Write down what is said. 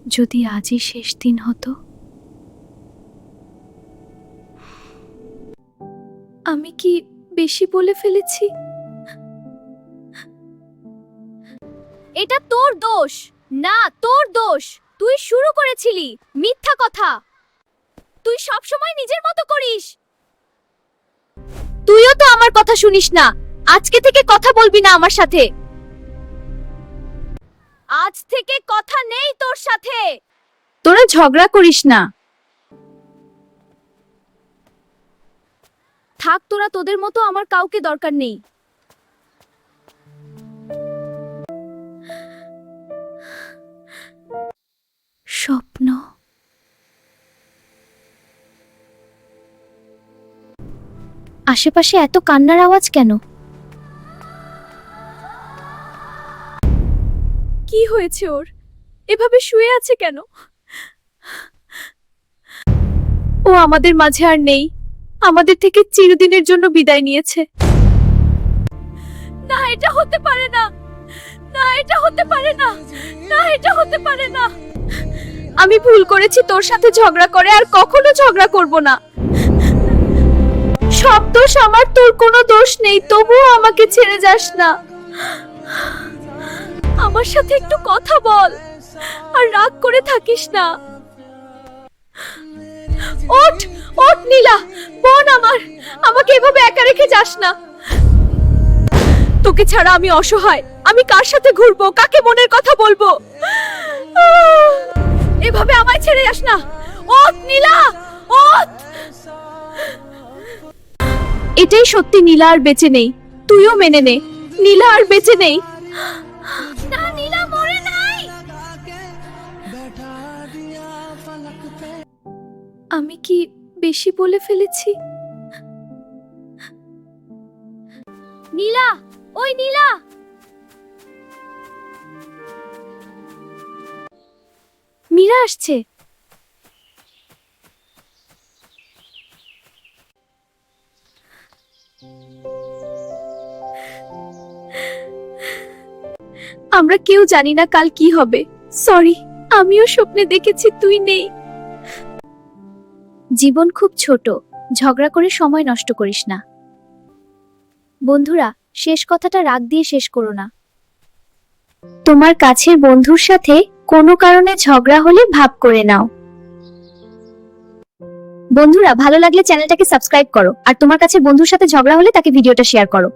যদি আজই শেষ দিন হতো। আমি কি বেশি বলে ফেলেছি? এটা তোর দোষ না, তোর দোষ। তুই শুরু করেছিলি মিথ্যা কথা। তুই সব সময় নিজের মতো করিস। তুইও তো আমার কথা শুনিস না। আজকে থেকে কথা বলবি না আমার সাথে। আজ থেকে কথা নেই তোর সাথে। তোরা ঝগড়া করিস না। থাক তোরা, তোদের মতো আমার কাউকে দরকার নেই। স্বপ্ন। আশেপাশে এত কান্নার আওয়াজ কেন? কি হয়েছে ওর? এভাবে শুয়ে আছে কেন? ও আমাদের মাঝে আর নেই। আমাদের থেকে চিরদিনের জন্য বিদায় নিয়েছে। না, এটা হতে পারে না। না, এটা হতে পারে না। না, এটা হতে পারে না। আমি ভুল করেছি তোর সাথে ঝগড়া করে, আর কখনো ঝগড়া করব না। সব দোষ আমার, তোর কোনো দোষ নেই। তবুও আমাকে ছেড়ে যাস না। আমার সাথে একটু কথা বল, আর রাগ করে থাকিস না। ওঠ ওঠ নীলা, বোন আমার, আমাকে এভাবে একা রেখে যাস না। তোকে ছাড়া আমি অসহায়। আমি কার সাথে ঘুরবো, কাকে মনের কথা বলবো? এভাবে আমায় ছেড়ে যাস না। ওঠ নীলা, ওঠ। এটাই সত্যি, নীলা আর বেঁচে নেই। তুইও মেনে নে, নীলা আর বেঁচে নেই। না, নীলা মরে নাই। আমি কি বেশি বলে ফেলেছি? নীলা, ওই নীলা। মীরা আসছে। আমরা কেউ জানি না কাল কি হবে। সরি, আমিও স্বপ্নে দেখেছি তুই নেই। জীবন খুব ছোট, ঝগড়া করে সময় নষ্ট করিস না। বন্ধুরা, শেষ কথাটা রাগ দিয়ে শেষ করো না। তোমার কাছের বন্ধুর সাথে কোনো কারণে ঝগড়া হলে ভাব করে নাও। বন্ধুরা, ভালো লাগলে চ্যানেলটাকে সাবস্ক্রাইব করো, আর তোমার কাছের বন্ধুর সাথে ঝগড়া হলে তাকে ভিডিওটা শেয়ার করো।